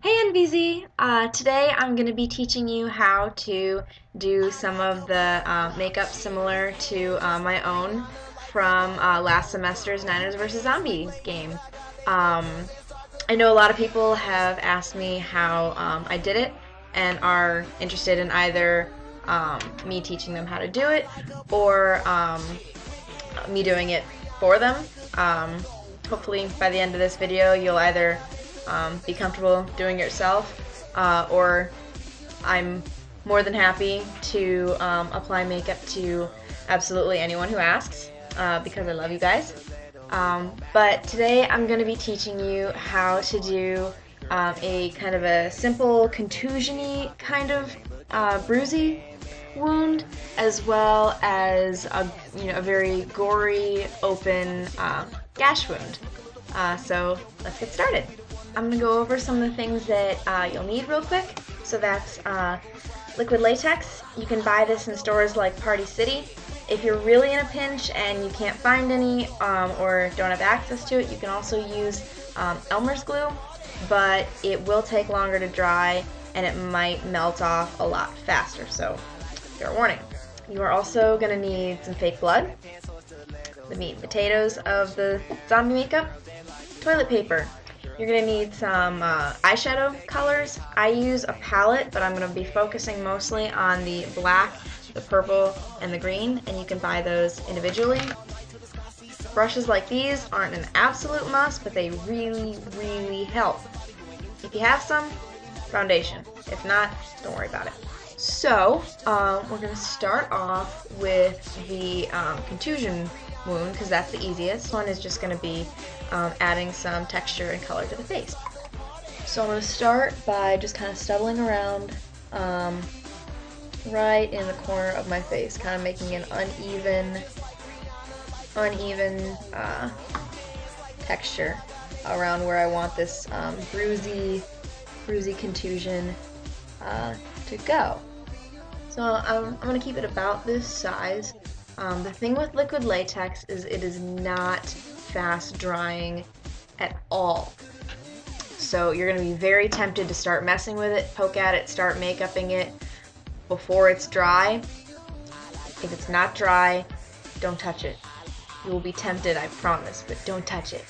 Hey NVZ! Today I'm going to be teaching you how to do some of the makeup similar to my own from last semester's Niners vs. Zombies game. Um, I know a lot of people have asked me how I did it and are interested in either me teaching them how to do it or me doing it for them. Um, Hopefully by the end of this video you'll either be comfortable doing it yourself or I'm more than happy to apply makeup to absolutely anyone who asks because I love you guys. But today I'm going to be teaching you how to do a kind of a simple contusion-y kind of bruisey wound, as well as a very gory open gash wound. So let's get started. I'm going to go over some of the things that you'll need real quick. So that's liquid latex. You can buy this in stores like Party City. If you're really in a pinch and you can't find any or don't have access to it, you can also use Elmer's glue, but it will take longer to dry and it might melt off a lot faster, so fair warning. You are also going to need some fake blood, the meat and potatoes of the zombie makeup, toilet paper. You're going to need some eyeshadow colors. I use a palette, but I'm going to be focusing mostly on the black, the purple, and the green, and you can buy those individually. Brushes like these aren't an absolute must, but they really, really help. If you have some, foundation. If not, don't worry about it. So, we're going to start off with the contusion wound, because that's the easiest. This one is just going to be adding some texture and color to the face. So I'm going to start by just kind of stubbling around right in the corner of my face, kind of making an uneven texture around where I want this bruisey contusion to go. So I'm going to keep it about this size. The thing with liquid latex is it is not fast drying at all. So you're going to be very tempted to start messing with it, poke at it, start make-upping it before it's dry. If it's not dry, don't touch it. You will be tempted, I promise, but don't touch it.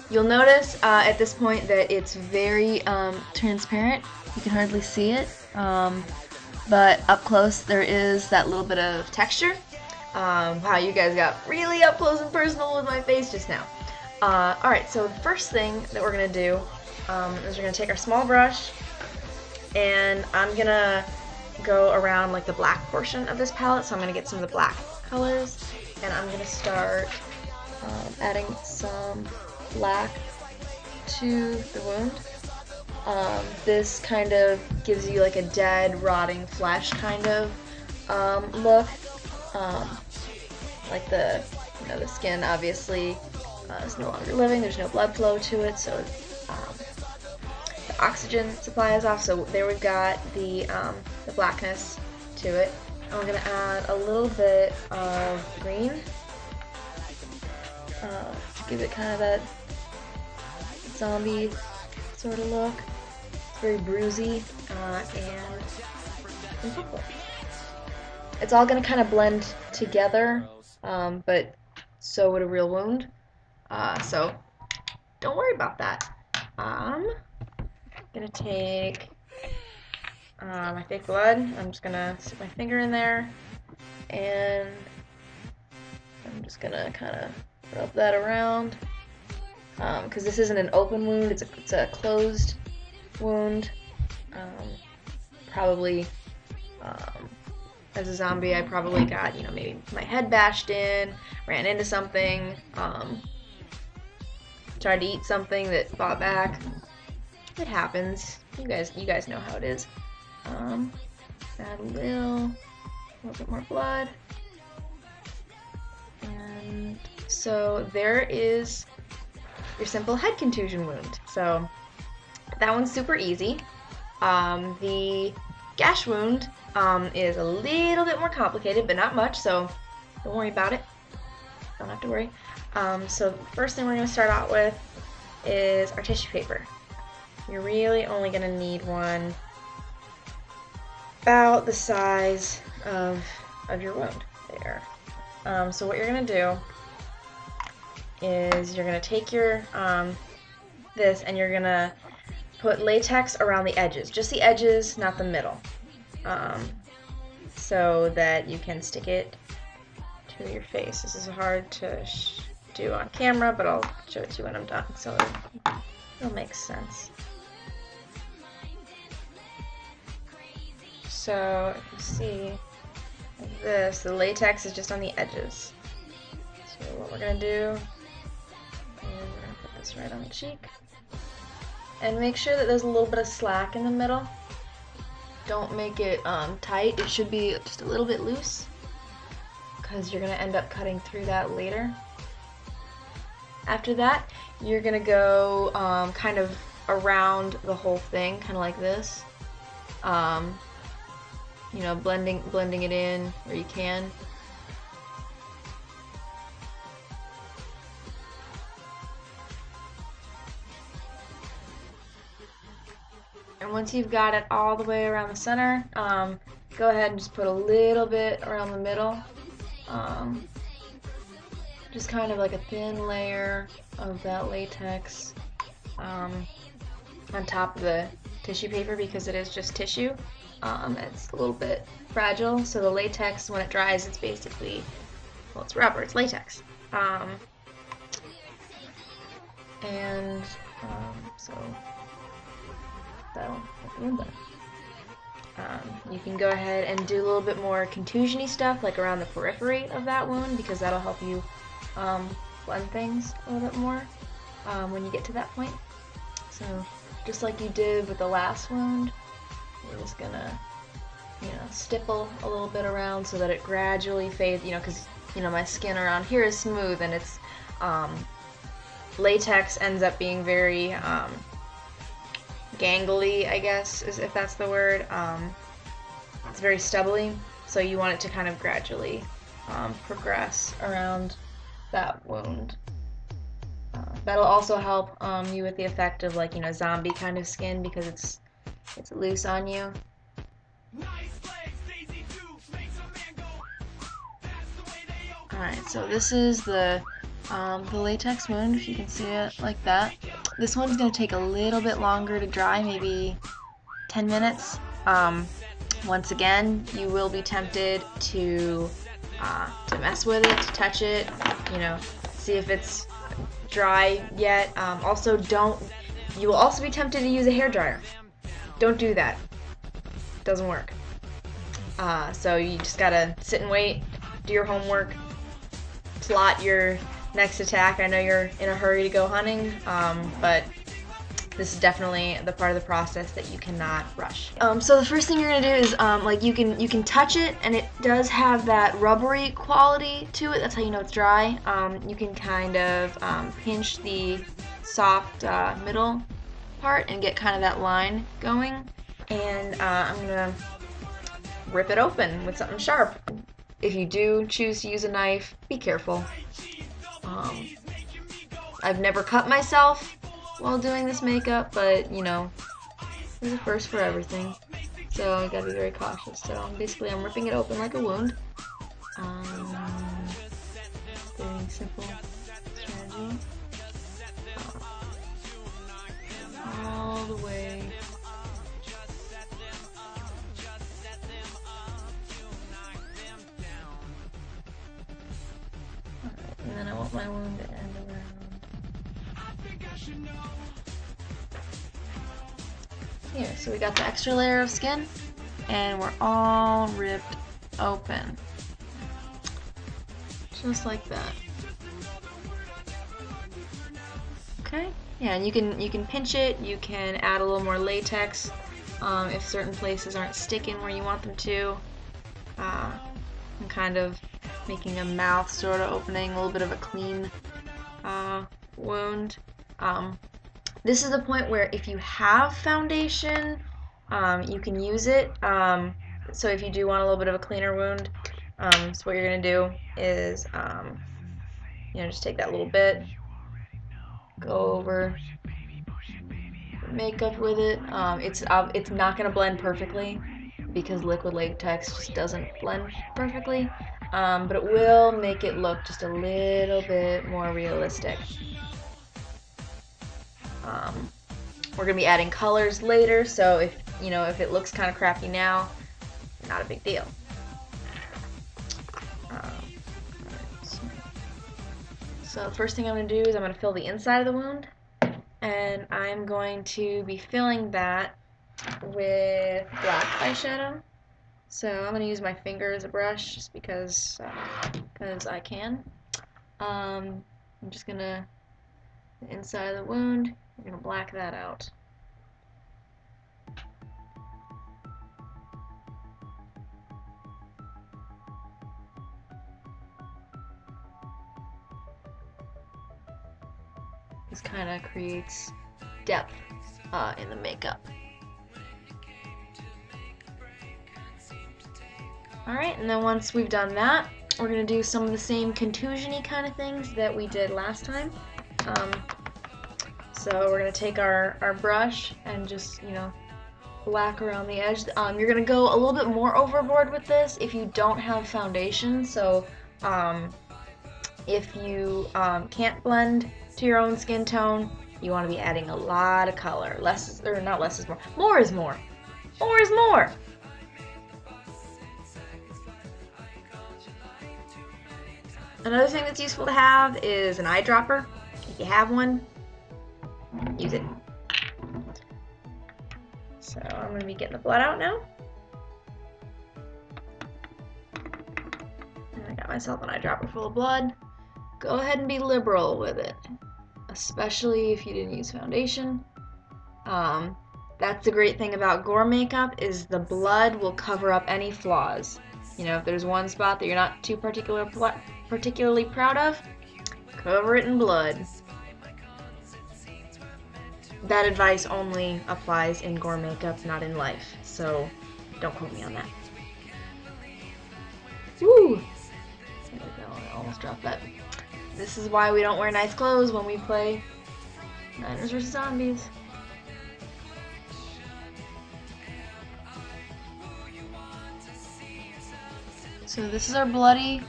You'll notice at this point that it's very transparent. You can hardly see it, but up close there is that little bit of texture. Wow, you guys got really up close and personal with my face just now. Alright, so the first thing that we're going to do is we're going to take our small brush, and I'm going to go around like the black portion of this palette, so I'm going to get some of the black colors, and I'm going to start adding some black to the wound. This kind of gives you like a dead, rotting flesh kind of look. Like the skin obviously is no longer living. There's no blood flow to it, so the oxygen supply is off. So there we've got the blackness to it. And we're gonna add a little bit of green to give it kind of that zombie sort of look. It's very bruisey and purple. It's all going to kind of blend together, but so would a real wound. So don't worry about that. I'm going to take my fake blood. I'm just going to stick my finger in there, and I'm just going to kind of rub that around. Because this isn't an open wound, it's a closed wound. Probably as a zombie, I probably got, maybe my head bashed in, ran into something, tried to eat something that fought back. It happens. You guys know how it is. Add a little bit more blood. And so there is your simple head contusion wound. So that one's super easy. The gash wound is a little bit more complicated, but not much, so don't worry about it. Don't have to worry. So the first thing we're going to start out with is our tissue paper. You're really only going to need one about the size of your wound there. So what you're going to do is you're going to take your this and you're going to put latex around the edges, just the edges, not the middle, so that you can stick it to your face. This is hard to do on camera, but I'll show it to you when I'm done, so it'll make sense. So if you see this, the latex is just on the edges. So what we're going to do is we're going to put this right on the cheek. And make sure that there's a little bit of slack in the middle. Don't make it tight. It should be just a little bit loose, because you're going to end up cutting through that later. After that, you're going to go kind of around the whole thing, kind of like this. You know, blending it in where you can. And once you've got it all the way around the center, go ahead and just put a little bit around the middle. Just kind of like a thin layer of that latex on top of the tissue paper, because it is just tissue. It's a little bit fragile, so the latex, when it dries, it's basically, well, it's rubber, it's latex. So that'll help you with that. You can go ahead and do a little bit more contusion-y stuff, like around the periphery of that wound, because that'll help you blend things a little bit more when you get to that point. So just like you did with the last wound, you're just gonna, you know, stipple a little bit around so that it gradually fades, you know, because, you know, my skin around here is smooth, and it's latex ends up being very gangly, I guess, if that's the word. It's very stubbly, so you want it to kind of gradually progress around that wound. That'll also help you with the effect of, like, you know, zombie kind of skin, because it's loose on you. Alright, so this is the latex wound, if you can see it like that. This one's going to take a little bit longer to dry, maybe 10 minutes. Once again, you will be tempted to mess with it, to touch it, you know, see if it's dry yet. You will also be tempted to use a hairdryer. Don't do that. It doesn't work. So you just gotta sit and wait, do your homework, plot your next attack. I know you're in a hurry to go hunting, but this is definitely the part of the process that you cannot rush. So the first thing you're gonna do is like you can touch it, and it does have that rubbery quality to it. That's how you know it's dry. You can kind of pinch the soft middle part and get kind of that line going. And I'm gonna rip it open with something sharp. If you do choose to use a knife, be careful. I've never cut myself while doing this makeup, but, you know, there's a first for everything, so you gotta be very cautious. So basically I'm ripping it open like a wound. Very simple strategy. All the way. Alright, and then I want my wound to end around. Here, so we got the extra layer of skin, and we're all ripped open. Just like that. Okay? Yeah, and you can pinch it, you can add a little more latex if certain places aren't sticking where you want them to. And kind of making a mouth sort of opening, a little bit of a clean wound. This is the point where if you have foundation, you can use it. So if you do want a little bit of a cleaner wound, so what you're going to do is, you know, just take that little bit, go over makeup with it. It's not gonna blend perfectly because liquid latex just doesn't blend perfectly, but it will make it look just a little bit more realistic. Um, we're gonna be adding colors later, so if if it looks kind of crappy now, not a big deal. So the first thing I'm going to do is I'm going to fill the inside of the wound, and I'm going to be filling that with black eyeshadow. So I'm going to use my finger as a brush just because I can. I'm just going to, the inside of the wound, I'm going to black that out. This kind of creates depth in the makeup. Alright, and then once we've done that, we're going to do some of the same contusion-y kind of things that we did last time. So we're going to take our brush and just, black around the edge. You're going to go a little bit more overboard with this if you don't have foundation. So if you can't blend to your own skin tone, you want to be adding a lot of color. Not less is more. More is more. More is more. Another thing that's useful to have is an eyedropper. If you have one, use it. So I'm going to be getting the blood out now. And I got myself an eyedropper full of blood. Go ahead and be liberal with it, especially if you didn't use foundation. That's the great thing about gore makeup is the blood will cover up any flaws. If there's one spot that you're not too particularly proud of, cover it in blood. That advice only applies in gore makeup, not in life, so don't quote me on that. Woo! There we go, I almost dropped that. This is why we don't wear nice clothes when we play Niners vs. Zombies. So this is our bloody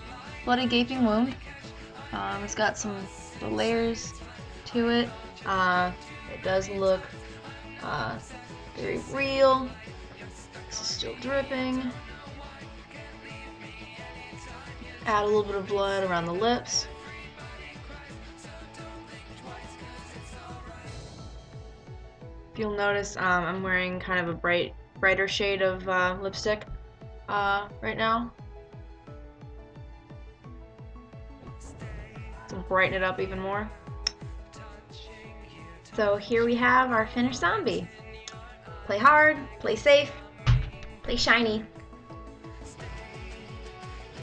gaping wound. It's got some layers to it. It does look very real. This is still dripping. Add a little bit of blood around the lips. If you'll notice, I'm wearing kind of a brighter shade of lipstick right now. To brighten it up even more. So here we have our finished zombie. Play hard, play safe, play shiny.